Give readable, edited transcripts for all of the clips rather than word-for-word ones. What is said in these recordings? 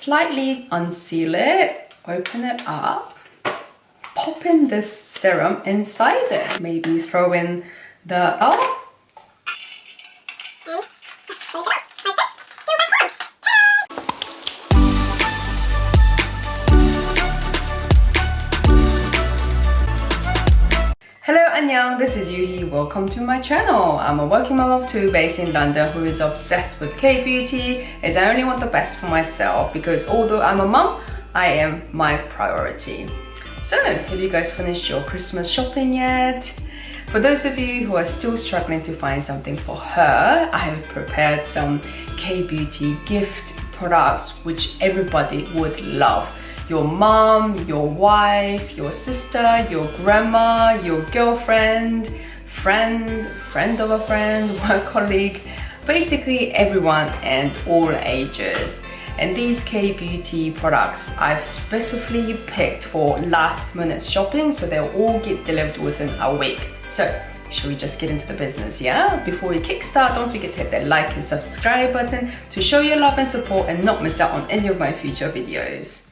Slightly unseal it, open it up, pop in this serum inside it. Maybe throw in the Hello annyeong, this is Yuhi. Welcome to my channel. I'm a working mom of two based in London who is obsessed with K-beauty, as I only want the best for myself because although I'm a mom, I am my priority. So, have you guys finished your Christmas shopping yet? For those of you who are still struggling to find something for her, I have prepared some K-beauty gift products which everybody would love. Your mom, your wife, your sister, your grandma, your girlfriend, friend of a friend, work colleague, basically everyone and all ages. And these K-beauty products I've specifically picked for last minute shopping, so they'll all get delivered within a week. So, should we just get into the business, yeah? Before we kickstart, don't forget to hit that like and subscribe button to show your love and support and not miss out on any of my future videos.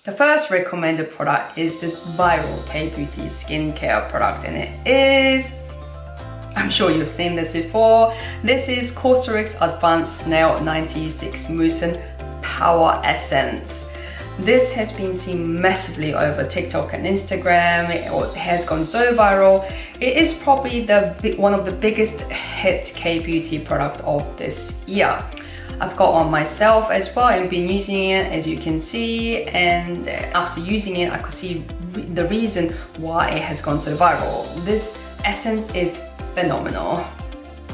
The first recommended product is this viral K-beauty skincare product, and it is, I'm sure you've seen this before, this is COSRX Advanced Snail 96 Mucin Power Essence. This has been seen massively over TikTok and Instagram. It has gone so viral. It is probably one of the biggest hit K-beauty product of this year. I've got one myself as well and been using it, as you can see, and after using it I could see the reason why it has gone so viral. This essence is phenomenal.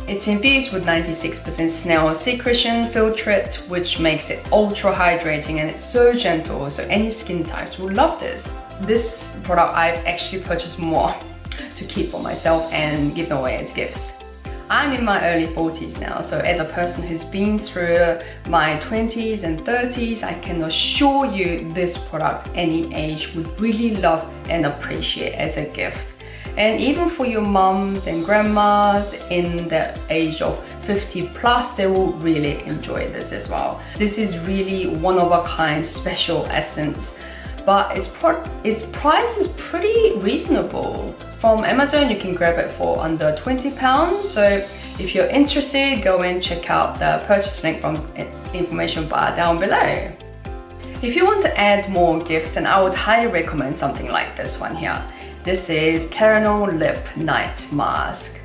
It's infused with 96% snail secretion filtrate, which makes it ultra hydrating, and it's so gentle, so any skin types will love this. This product I've actually purchased more to keep for myself and give them away as gifts. I'm in my early 40s now, so as a person who's been through my 20s and 30s, I can assure you this product any age would really love and appreciate as a gift. And even for your mums and grandmas in the age of 50 plus, they will really enjoy this as well. This is really one of a kind special essence, but its price is pretty reasonable. From Amazon you can grab it for under £20, so if you're interested, go and check out the purchase link from information bar down below. If you want to add more gifts, then I would highly recommend something like this one here. This is Caramel Lip Night Mask.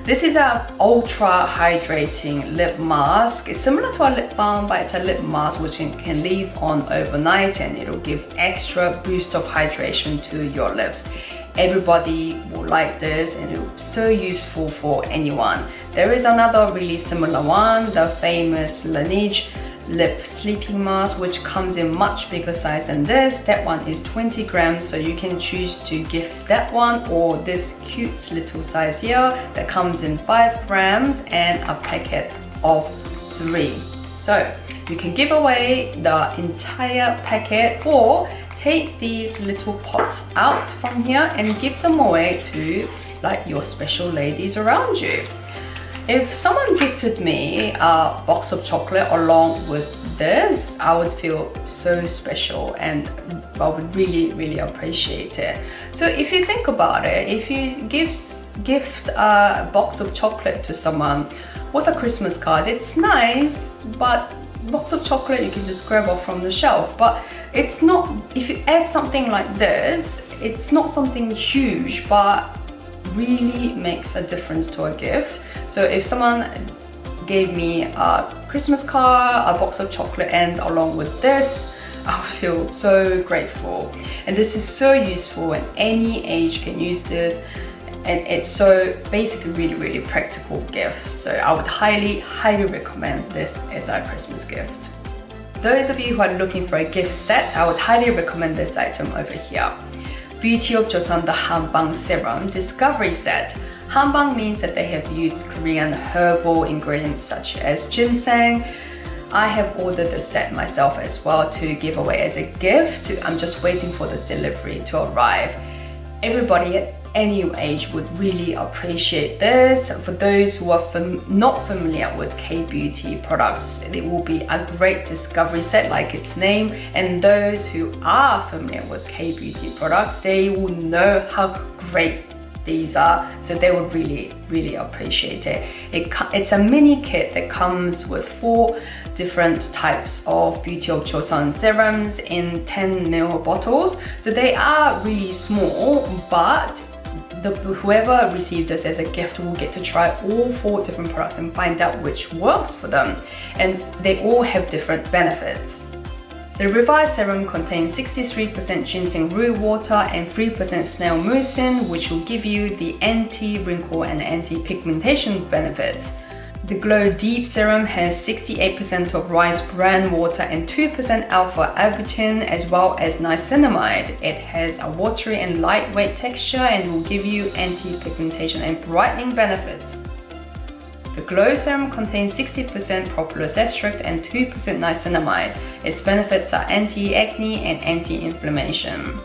This is an ultra hydrating lip mask. It's similar to a lip balm, but it's a lip mask which you can leave on overnight and it'll give extra boost of hydration to your lips. Everybody will like this and it's so useful for anyone. There is another really similar one, the famous Laneige Lip Sleeping Mask, which comes in much bigger size than this. That one is 20 grams, so you can choose to gift that one or this cute little size here that comes in 5 grams and a packet of 3. So you can give away the entire packet or take these little pots out from here and give them away to like your special ladies around you. If someone gifted me a box of chocolate along with this, I would feel so special and I would really appreciate it. So if you think about it, if you gift a box of chocolate to someone with a Christmas card, it's nice, but box of chocolate you can just grab off from the shelf. But it's not, if you add something like this, it's not something huge, but really makes a difference to a gift. So if someone gave me a Christmas card, a box of chocolate, and along with this, I would feel so grateful. And this is so useful and any age can use this, and it's so basically really practical gift. So I would highly recommend this as a Christmas gift. Those of you who are looking for a gift set, I would highly recommend this item over here. Beauty of Joseon, the Hanbang Serum Discovery Set. Hanbang means that they have used Korean herbal ingredients such as ginseng. I have ordered the set myself as well to give away as a gift. I'm just waiting for the delivery to arrive. Everybody any age would really appreciate this. For those who are not familiar with K-beauty products, it will be a great discovery set like its name, and those who are familiar with K-beauty products, they will know how great these are, so they would really appreciate it. It's a mini kit that comes with 4 different types of Beauty of Joseon serums in 10 ml bottles, so they are really small, but whoever received this as a gift will get to try all 4 different products and find out which works for them, and they all have different benefits. The Revive Serum contains 63% ginseng root water and 3% snail mucin, which will give you the anti-wrinkle and anti-pigmentation benefits. The Glow Deep Serum has 68% of rice bran water and 2% alpha-arbutin, as well as niacinamide. It has a watery and lightweight texture and will give you anti-pigmentation and brightening benefits. The Glow Serum contains 60% propolis extract and 2% niacinamide. Its benefits are anti-acne and anti-inflammation.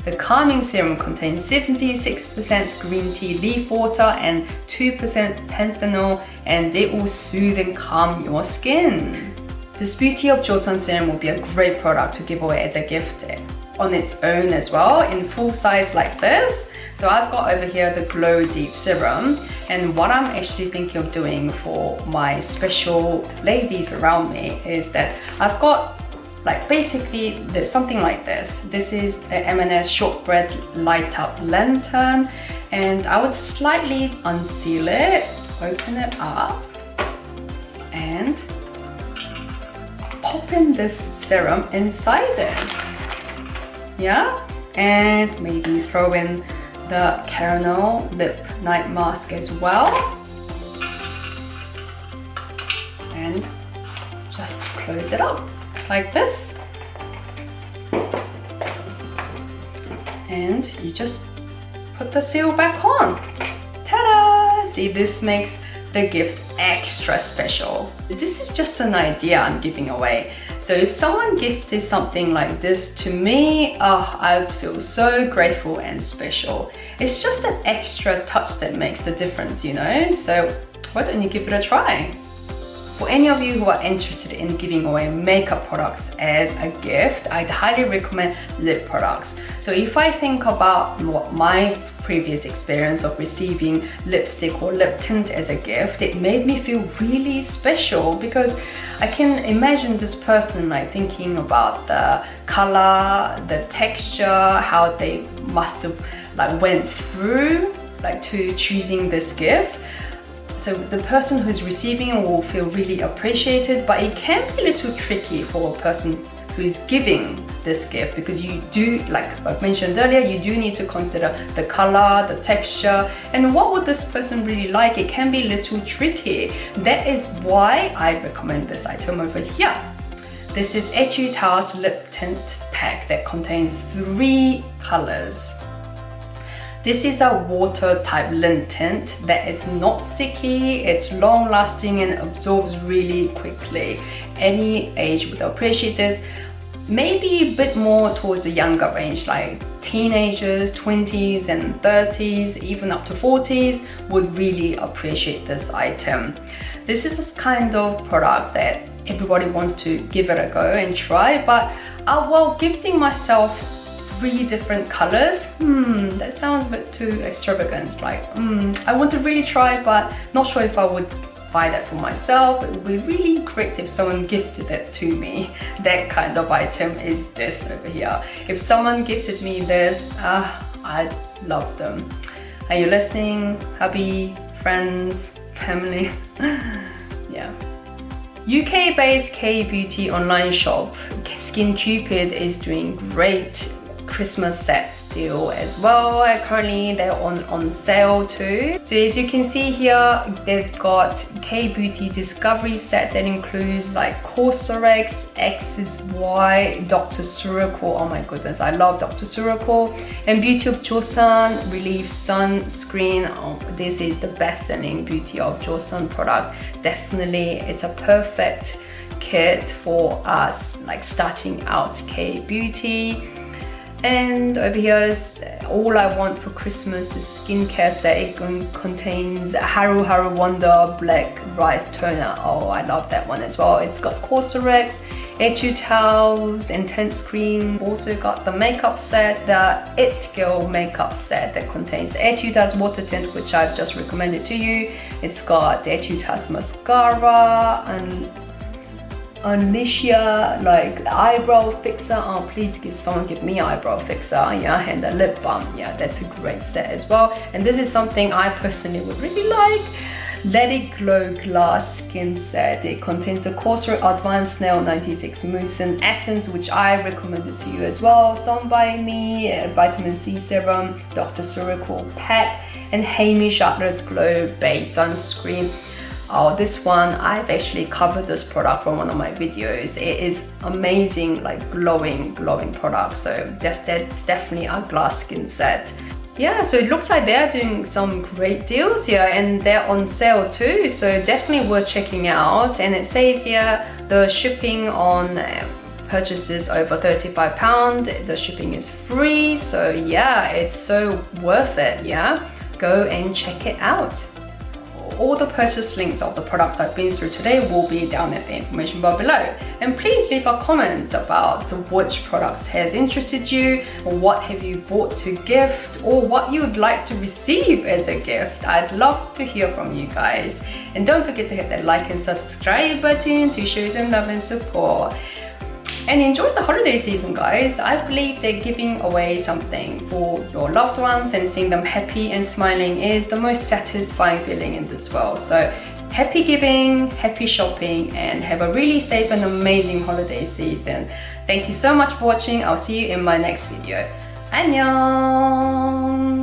The Calming Serum contains 76% green tea leaf water and 2% panthenol, and it will soothe and calm your skin. This Beauty of Joseon Serum will be a great product to give away as a gift on its own as well, in full size like this. So I've got over here the Glow Deep Serum, and what I'm actually thinking of doing for my special ladies around me is that I've got basically there's something like this. This is the M&S Shortbread Light Up Lantern, and I would slightly unseal it, open it up, and pop in this serum inside it. Yeah, and maybe throw in the Caramel Lip Night Mask as well, and just close it up like this, and you just put the seal back on. Ta-da! See, this makes the gift extra special. This is just an idea I'm giving away. So if someone gifted something like this to me, I would feel so grateful and special. It's just an extra touch that makes the difference, you know? So why don't you give it a try? For any of you who are interested in giving away makeup products as a gift, I'd highly recommend lip products. So if I think about my previous experience of receiving lipstick or lip tint as a gift, it made me feel really special, because I can imagine this person thinking about the color, the texture, how they must have went through to choosing this gift. So the person who's receiving it will feel really appreciated, but it can be a little tricky for a person who is giving this gift, because you do, like I mentioned earlier, you do need to consider the color, the texture, and what would this person really like. It can be a little tricky. That is why I recommend this item over here. This is Etude House Lip Tint Pack that contains 3 colors. This is a water type lint tint that is not sticky, it's long lasting and absorbs really quickly. Any age would appreciate this. Maybe a bit more towards the younger range, like teenagers, 20s and 30s, even up to 40s would really appreciate this item. This is this kind of product that everybody wants to give it a go and try, but while gifting myself 3 different colors, that sounds a bit too extravagant. I want to really try, but not sure if I would buy that for myself. It would be really great if someone gifted it to me. That kind of item is this over here. If someone gifted me this, I'd love them. Are you listening? Hubby, friends, family? Yeah. UK-based K-beauty online shop Skin Cupid is doing great Christmas sets deal as well. Currently they're on sale too. So as you can see here, they've got K-beauty discovery set that includes COSRX, XY, Dr. Surako. Oh my goodness, I love Dr. Surako. And Beauty of Joseon Relief Sunscreen. This is the best-selling Beauty of Joseon product. Definitely, it's a perfect kit for us starting out K-beauty. And over here is All I Want for Christmas is skincare set. It contains Haru Haru Wonder Black Rice Toner. Oh, I love that one as well. It's got COSRX, Etude Towels, Intense Cream. Also got the makeup set, the It Girl makeup set that contains the Etude House water tint, which I've just recommended to you. It's got the Etude House mascara and Alicia, like the eyebrow fixer. Oh, please someone give me eyebrow fixer. Yeah, and the lip balm. Yeah, that's a great set as well. And this is something I personally would really like. Let It Glow Glass Skin Set. It contains the COSRX Advanced Nail 96 Mousse and Essence, which I recommended to you as well. Some by Me, Vitamin C Serum, Dr. Surical Pack, and Hamish Atlas Glow Base Sunscreen. Oh, this one, I've actually covered this product from one of my videos. It is amazing, like glowing product. So that's definitely a glass skin set. Yeah, so it looks like they're doing some great deals here and they're on sale too. So definitely worth checking out. And it says here the shipping on purchases over £35, the shipping is free. So yeah, it's so worth it. Yeah, go and check it out. All the purchase links of the products I've been through today will be down at the information bar below. And please leave a comment about which products has interested you, or what have you bought to gift, or what you would like to receive as a gift. I'd love to hear from you guys. And don't forget to hit that like and subscribe button to show some love and support. And enjoy the holiday season, guys. I believe they're giving away something for your loved ones, and seeing them happy and smiling is the most satisfying feeling in this world. So happy giving, happy shopping, and have a really safe and amazing holiday season. Thank you so much for watching. I'll see you in my next video. Annyeong!